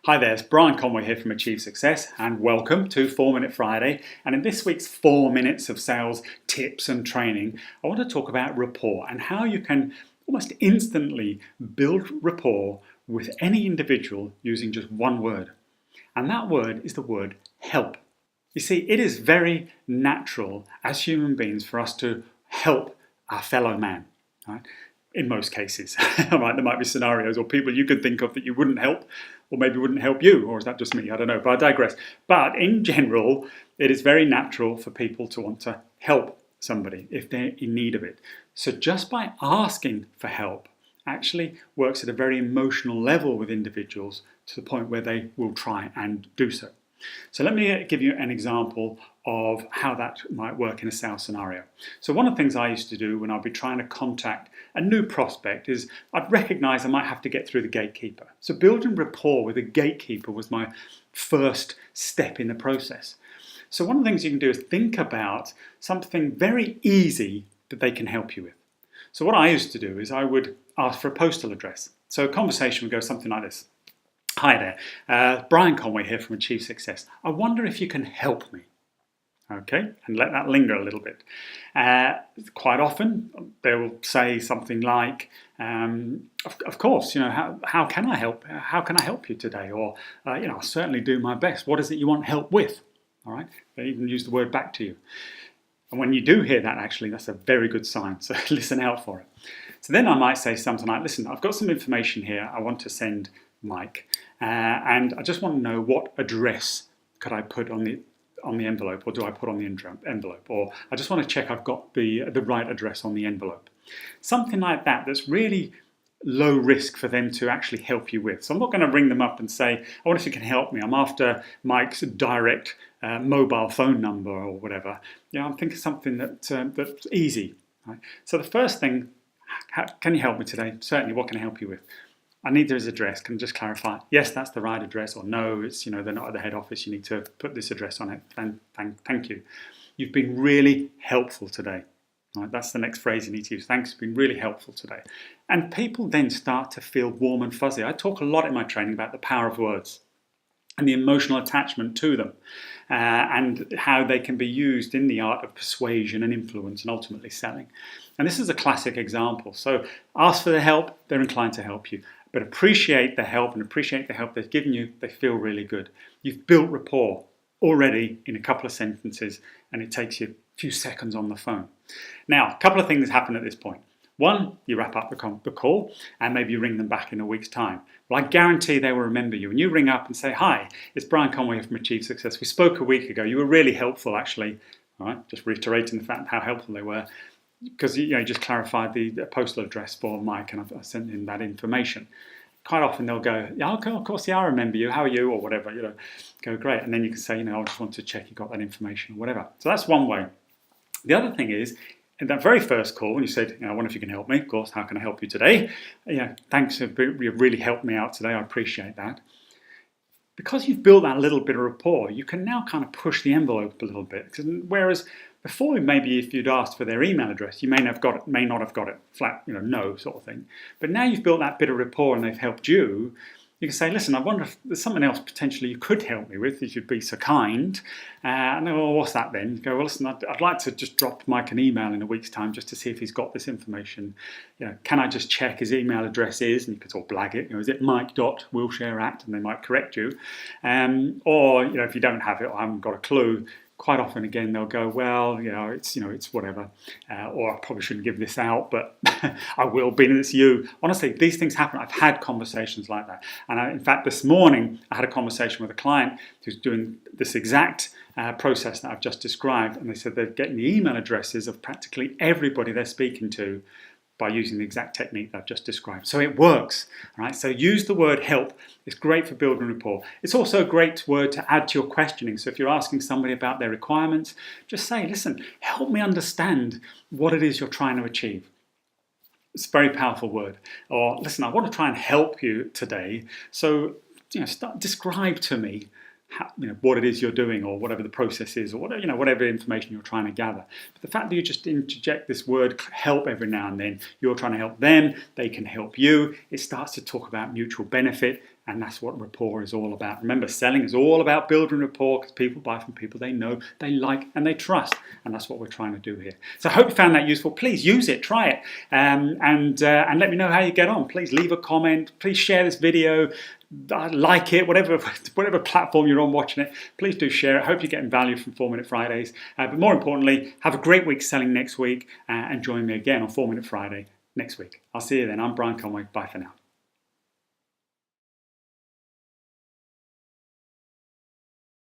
Hi there, it's Brian Conway here from Achieve Success and welcome to 4 Minute Friday. And in this week's 4 minutes of sales tips and training, I want to talk about rapport and how you can almost instantly build rapport with any individual using just one word. And that word is the word help. You see, it is very natural as human beings for us to help our fellow man, right? In most cases. Right, there might be scenarios or people you could think of that you wouldn't help, or maybe wouldn't help you, or is that just me? I don't know, but I digress. But in general, it is very natural for people to want to help somebody if they're in need of it. So just by asking for help actually works at a very emotional level with individuals to the point where they will try and do so. So let me give you an example of how that might work in a sales scenario. So one of the things I used to do when I'd be trying to contact a new prospect is I'd recognize I might have to get through the gatekeeper. So building rapport with a gatekeeper was my first step in the process. So one of the things you can do is think about something very easy that they can help you with. So what I used to do is I would ask for a postal address. So a conversation would go something like this. Hi there, Brian Conway here from Achieve Success. I wonder if you can help me. Okay, and let that linger a little bit. Quite often they will say something like, of course, how can I help? How can I help you today? Or, I'll certainly do my best. What is it you want help with? All right, they even use the word back to you. And when you do hear that, actually, that's a very good sign. So listen out for it. So then I might say something like, listen, I've got some information here I want to send Mike, and I just want to know what address could I put on the envelope, or do I put on the envelope, or I just want to check I've got the right address on the envelope. Something like that that's really low risk for them to actually help you with. So I'm not going to ring them up and say, I wonder if you can help me. I'm after Mike's direct mobile phone number or whatever. I'm thinking something that's easy. Right? So the first thing, can you help me today? Certainly, what can I help you with? I need his address. Can I just clarify? Yes, that's the right address, or no, it's they're not at the head office. You need to put this address on it. Thank you. You've been really helpful today. Right, that's the next phrase you need to use. Thanks, you've been really helpful today. And people then start to feel warm and fuzzy. I talk a lot in my training about the power of words and the emotional attachment to them, and how they can be used in the art of persuasion and influence and ultimately selling. And this is a classic example. So ask for the help, they're inclined to help you. But appreciate the help and appreciate the help they've given you, they feel really good. You've built rapport already in a couple of sentences, and it takes you a few seconds on the phone. Now, a couple of things happen at this point. One, you wrap up the call and maybe you ring them back in a week's time. Well, I guarantee they will remember you. When you ring up and say, hi, it's Brian Conway from Achieve Success. We spoke a week ago. You were really helpful, actually. All right, just reiterating the fact how helpful they were, because you just clarified the postal address for Mike, and I sent him that information. Quite often they'll go, yeah, okay, of course, yeah, I remember you. How are you? Or whatever, go great. And then you can say, I just want to check you got that information or whatever. So that's one way. The other thing is, in that very first call, when you said, I wonder if you can help me, of course, how can I help you today? Thanks, you've really helped me out today. I appreciate that. Because you've built that little bit of rapport, you can now kind of push the envelope a little bit. Whereas before, maybe if you'd asked for their email address, you may not have got it flat, no sort of thing. But now you've built that bit of rapport and they've helped you. You can say, listen, I wonder if there's something else potentially you could help me with, if you'd be so kind. And then, well, what's that then? You go, well, listen, I'd like to just drop Mike an email in a week's time just to see if he's got this information. Can I just check his email address is, and you could sort of blag it, is it mike.wilshire@, and they might correct you. Or, if you don't have it or haven't got a clue, quite often, again, they'll go, well, it's whatever, or I probably shouldn't give this out, but I will, being it's you. Honestly, these things happen. I've had conversations like that. And in fact, this morning, I had a conversation with a client who's doing this exact process that I've just described, and they said they're getting the email addresses of practically everybody they're speaking to by using the exact technique that I've just described. So it works, right? So use the word help. It's great for building rapport. It's also a great word to add to your questioning. So if you're asking somebody about their requirements, just say, listen, help me understand what it is you're trying to achieve. It's a very powerful word. Or listen, I want to try and help you today. So describe to me what it is you're doing, or whatever the process is, or whatever information you're trying to gather. But the fact that you just interject this word help every now and then, you're trying to help them, they can help you. It starts to talk about mutual benefit, And that's what rapport is all about. Remember, selling is all about building rapport because people buy from people they know, they like, and they trust. And that's what we're trying to do here. So I hope you found that useful. Please use it, try it, and let me know how you get on. Please leave a comment. Please share this video. Like it, whatever platform you're on watching it, please do share it. I hope you're getting value from 4-Minute Fridays. But more importantly, have a great week selling next week and join me again on 4-Minute Friday next week. I'll see you then. I'm Brian Conway. Bye for now.